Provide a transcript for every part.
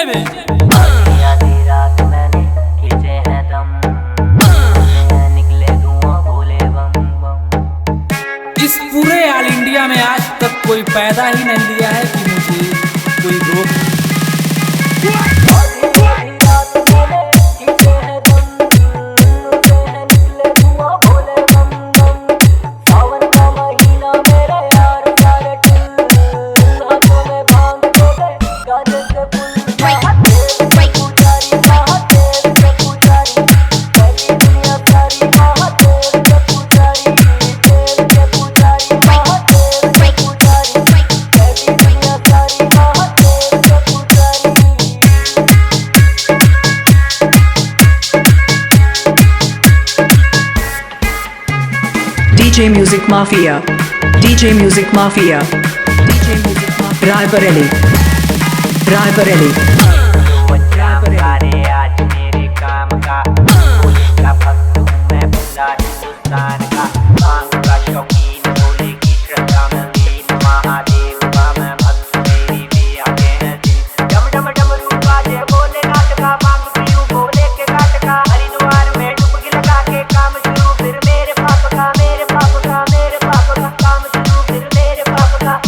DJ में। आधी रात मैंने खींचे हैं दम, निकले धुआं भोले बम बम। इस पूरे ऑल इंडिया में आज तक कोई पैदा ही नहीं लिया है कि मुझे कोई रोक। DJ Music Mafia, DJ Music Mafia, DJ Music Mafia, Raebareli, Raebareli। आज मेरे काम का भोले का भक्त हूँ मैं, बंदा हिंदुस्तान का, भांग का शौकीन, भोले की श्रद्धा में लीन, महादेव का मैं भक्त, मेरी भी आंखें हैं दिन। डम डम डमरू बाजे भोलेनाथ का, भांग पीऊं भोले के घाट का, हरिद्वार में डुबकी लगा के काम शुरू, फिर मेरे पाप का, मेरे पाप का, मेरे पाप का काम शुरू, फिर मेरे पाप का।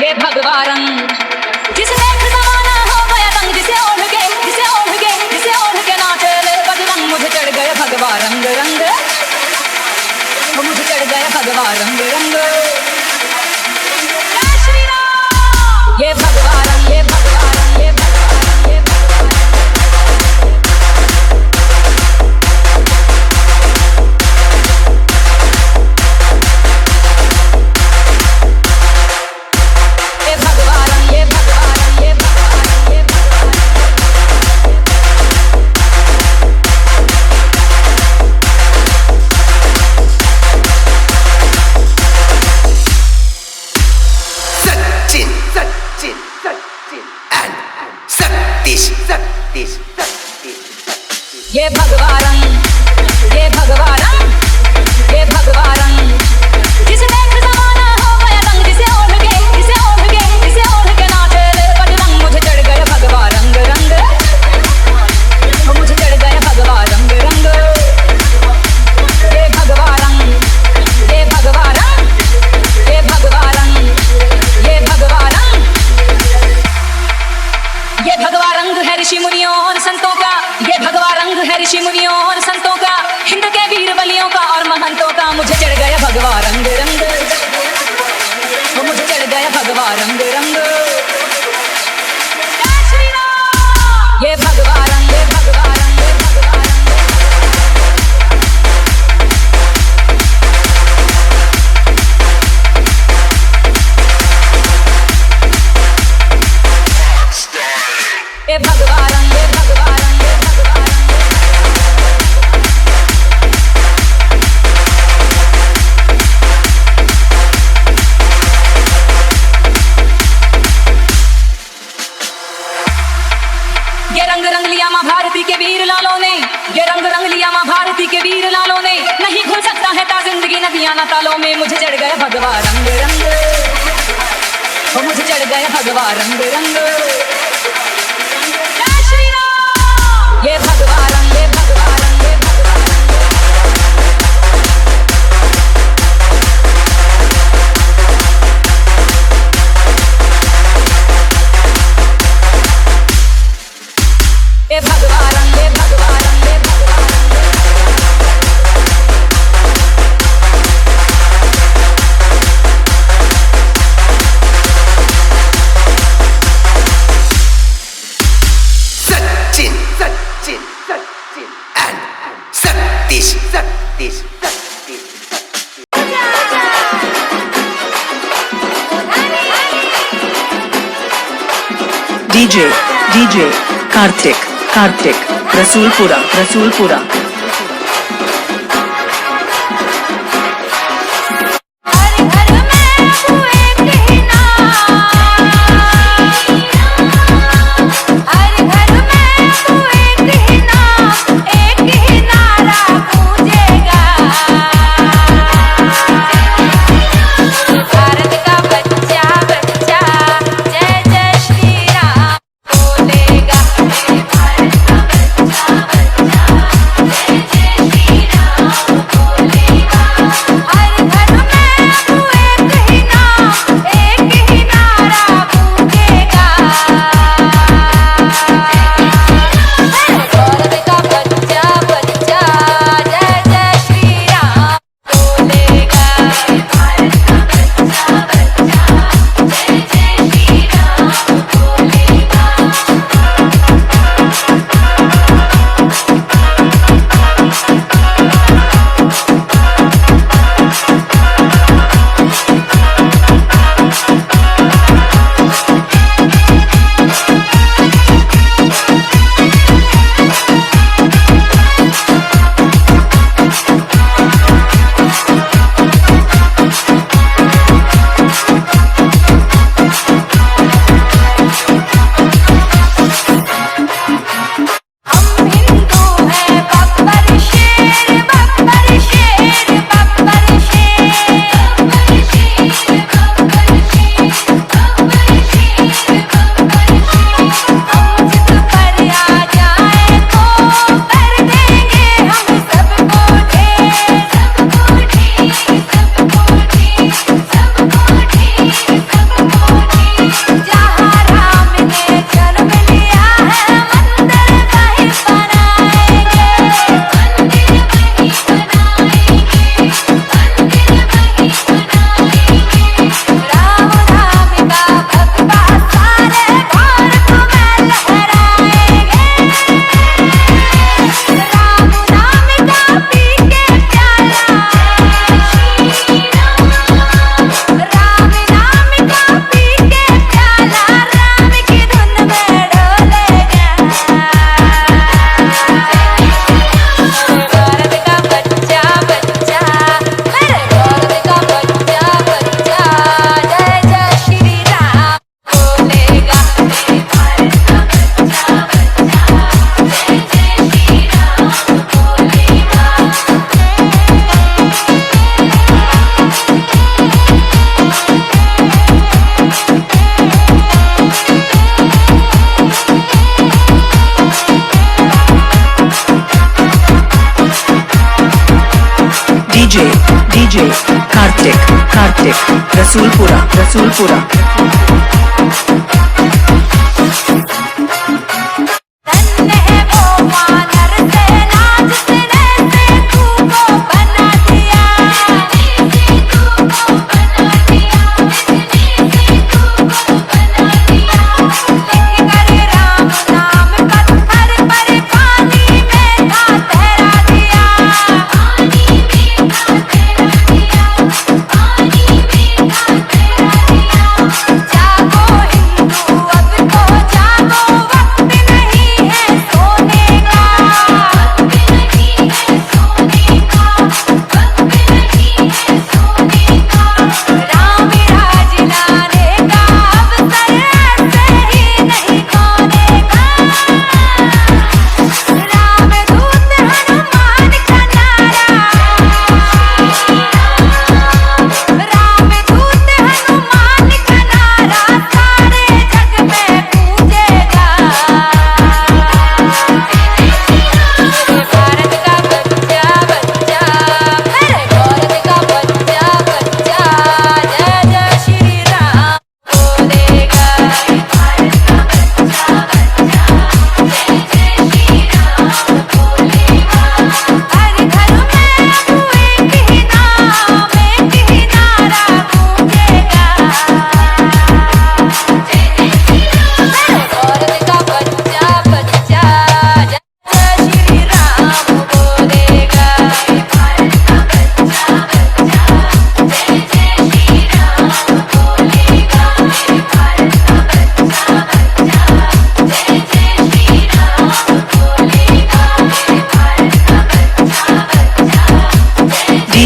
ये भगवान जिसने जमाना हो गया रंग, जिसे ओढ़ के, जिसे ओढ़ के, जिसे ओढ़ के नाचे ले बजरंग, मुझे चढ़ गए भगवान रंग रंग, मुझे चढ़ गए भगवान रंग रंग। जय श्री राम। ये भगवान, ये भगवान, ये भगवान, ये भगवान। ये भगवान, ये भगवान, ये भगवान जिसने जमाना हो गया रंग, जिसे ओढ़ के, जिसे ओढ़ के, जिसे ओढ़ के नाचे ले बजरंग, मुझे चढ़ गए भगवान रंग रंग, मुझे चढ़ गए भगवान रंग रंग। ये भगवान, ये भगवान, ये भगवान, ये भगवान, ये भगवान रंग है ऋषि मुनियों और संतों का, ये भगवान रंग है ऋषि मुनियों और संतों का, हिंद के वीर बलियों का और महंतों का, मुझे चढ़ गया भगवान रंग रंग, मुझे चढ़ गया भगवान रंग रंग। जय श्री राम। ये भगवान, ये भगवान, ये भगवान। ये भगवान, ये भगवान, ये भगवान। ये रंग रंग लिया माँ भारती के वीर लालों ने, ये रंग रंग लिया माँ भारती के वीर लालों ने, नहीं घुल सकता है ता जिंदगी नदियाँ ना तालों में, मुझे चढ़ गए भगवान रंग रंग, मुझे चढ़ गए भगवान रंग रंग। जय श्री राम। ये भगवान, ये भगवान, ये भगवान। ये भगवान, ये भगवान, ये भगवान। DJ Kartik Rasulpura हर घर में तू एक ही नाम, हर घर में तू एक ही नाम, एक ही नारा गूंजेगा। भारत का बच्चा बच्चा जय जय श्री राम बोलेगा। भारत का बच्चा बच्चा जय जय श्री राम बोलेगा। हर घर में तू एक ही नाम, एक ही नारा गूंजेगा। भारत का बच्चा बच्चा जय जय श्री राम बोलेगा। भारत का बच्चा बच्चा जय जय श्री राम बोलेगा। हम हिंदू हैं बब्बर शेर बब्बर शेर बब्बर शेर बब्बर शेर बब्बर शेर बब्बर शेर बब्बर शेर। हम जिद पर आ जाए तो कर देंगे हम सबको ढेर सबको ढेर सबको ढेर सबको ढेर सबको ढेर। जहाँ राम ने जन्म लिया है मंदिर वहीं बनाएंगे, मंदिर वहीं बनाएंगे, मंदिर वहीं बनाएंगे। राम नाम का भगवा सारे भारत में लहराएंगे। राम नाम का पी के प्याला श्री राम, राम नाम का पी के प्याला राम की धुन में डोलेगा। भारत का बच्चा बच्चा मेरे भारत का बच्चा बच्चा जय जय श्री राम बोलेगा। मेरे भारत का बच्चा बच्चा जय जय श्री राम बोलेगा। DJ Kartik Rasulpura धन्य है वो वानर सेना जिसने सेतु को बना दिया, जिसने सेतु को बना दिया, जिसने सेतु को बना दिया। लिख कर राम नाम पत्थर पर पानी में था तैरा दिया, पानी में था तैरा दिया, पानी में था तैरा दिया। जागो हिंदू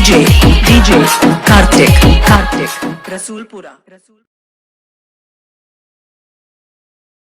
DJ Kartik Rasuulpura